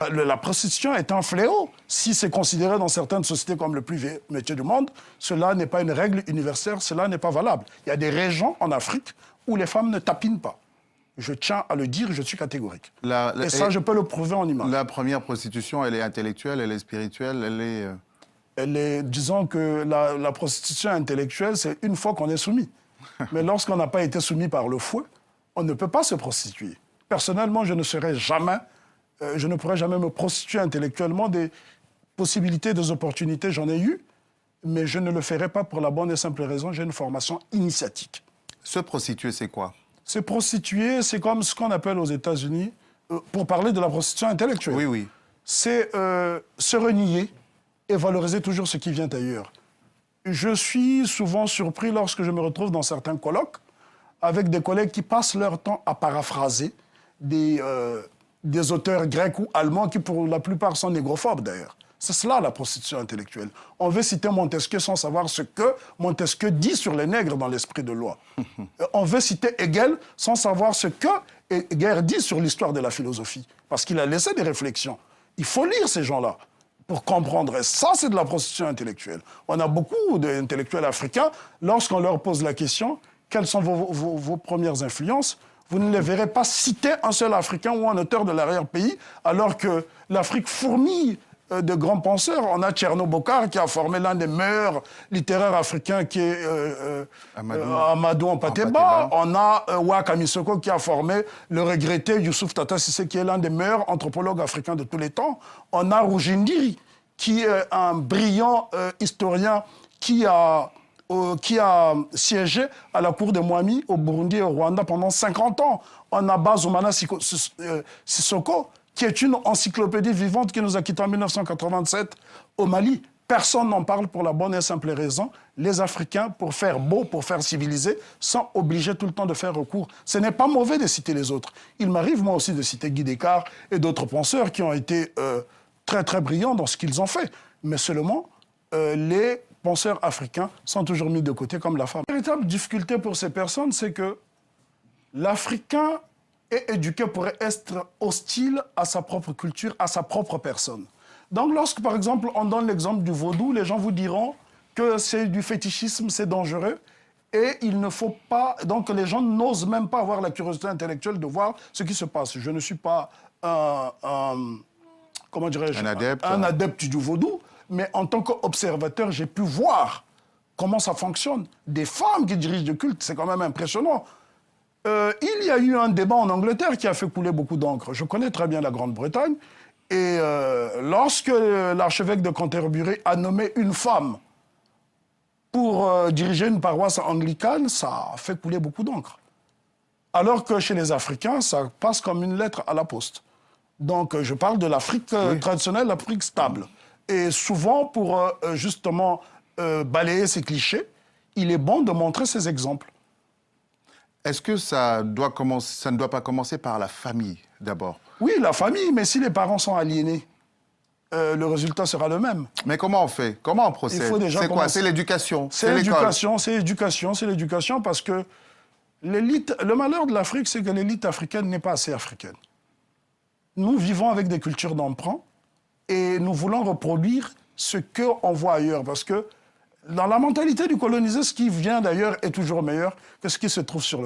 La prostitution est un fléau. Si c'est considéré dans certaines sociétés comme le plus vieux métier du monde, cela n'est pas une règle universelle, cela n'est pas valable. Il y a des régions en Afrique où les femmes ne tapinent pas. Je tiens à le dire, je suis catégorique. Et ça, je peux le prouver en image. La première prostitution, elle est intellectuelle, elle est spirituelle, elle est... Disons que la prostitution intellectuelle, c'est une fois qu'on est soumis. Mais lorsqu'on n'a pas été soumis par le fouet, on ne peut pas se prostituer. Personnellement, je ne pourrais jamais me prostituer intellectuellement. Des possibilités, des opportunités, j'en ai eu, mais je ne le ferai pas pour la bonne et simple raison, j'ai une formation initiatique. Se prostituer, c'est quoi? Se prostituer, c'est comme ce qu'on appelle aux États-Unis, pour parler de la prostitution intellectuelle. Oui, oui. C'est se renier et valoriser toujours ce qui vient ailleurs. Je suis souvent surpris lorsque je me retrouve dans certains colloques avec des collègues qui passent leur temps à paraphraser des auteurs grecs ou allemands qui, pour la plupart, sont négrophobes, d'ailleurs. C'est cela, la prostitution intellectuelle. On veut citer Montesquieu sans savoir ce que Montesquieu dit sur les nègres dans l'esprit de loi. On veut citer Hegel sans savoir ce que Hegel dit sur l'histoire de la philosophie. Parce qu'il a laissé des réflexions. Il faut lire ces gens-là pour comprendre. Et ça, c'est de la prostitution intellectuelle. On a beaucoup d'intellectuels africains. Lorsqu'on leur pose la question, quelles sont vos premières influences ? Vous ne les verrez pas citer un seul Africain ou un auteur de l'arrière-pays, alors que l'Afrique fourmille de grands penseurs. On a Tcherno Bokar qui a formé l'un des meilleurs littéraires africains qui est Amadou Ampateba. On a Waka Misoko qui a formé le regretté Youssouf Tata Sissé qui est l'un des meilleurs anthropologues africains de tous les temps. On a Rujindiri qui est un brillant historien qui a siégé à la cour de Mwami au Burundi et au Rwanda pendant 50 ans. On a Bazoumana Sissoko qui est une encyclopédie vivante qui nous a quittés en 1987 au Mali. Personne n'en parle pour la bonne et simple raison. Les Africains, pour faire beau, pour faire civilisé, sont obligés tout le temps de faire recours. Ce n'est pas mauvais de citer les autres. Il m'arrive, moi aussi, de citer Guy Descartes et d'autres penseurs qui ont été très, très brillants dans ce qu'ils ont fait. Mais seulement, les penseurs africains sont toujours mis de côté comme la femme. La véritable difficulté pour ces personnes, c'est que l'Africain est éduqué pour être hostile à sa propre culture, à sa propre personne. Donc lorsque, par exemple, on donne l'exemple du vaudou, les gens vous diront que c'est du fétichisme, c'est dangereux, et il ne faut pas... Donc les gens n'osent même pas avoir la curiosité intellectuelle de voir ce qui se passe. Je ne suis pas comment dirais-je, un adepte du vaudou, mais en tant qu'observateur, j'ai pu voir comment ça fonctionne. Des femmes qui dirigent des cultes, c'est quand même impressionnant. Il y a eu un débat en Angleterre qui a fait couler beaucoup d'encre. Je connais très bien la Grande-Bretagne. Et lorsque l'archevêque de Canterbury a nommé une femme pour diriger une paroisse anglicane, ça a fait couler beaucoup d'encre. Alors que chez les Africains, ça passe comme une lettre à la poste. Donc je parle de l'Afrique traditionnelle, l'Afrique stable. Et souvent, pour justement balayer ces clichés, il est bon de montrer ces exemples. Est-ce que ça ne doit pas commencer par la famille, d'abord? Oui, la famille, mais si les parents sont aliénés, le résultat sera le même. Mais comment on fait? Comment on procède? C'est quoi? C'est l'éducation? C'est l'éducation, c'est l'éducation, parce que le malheur de l'Afrique, c'est que l'élite africaine n'est pas assez africaine. Nous vivons avec des cultures d'emprunt et nous voulons reproduire ce qu'on voit ailleurs, parce que dans la mentalité du colonisé, ce qui vient d'ailleurs est toujours meilleur que ce qui se trouve sur le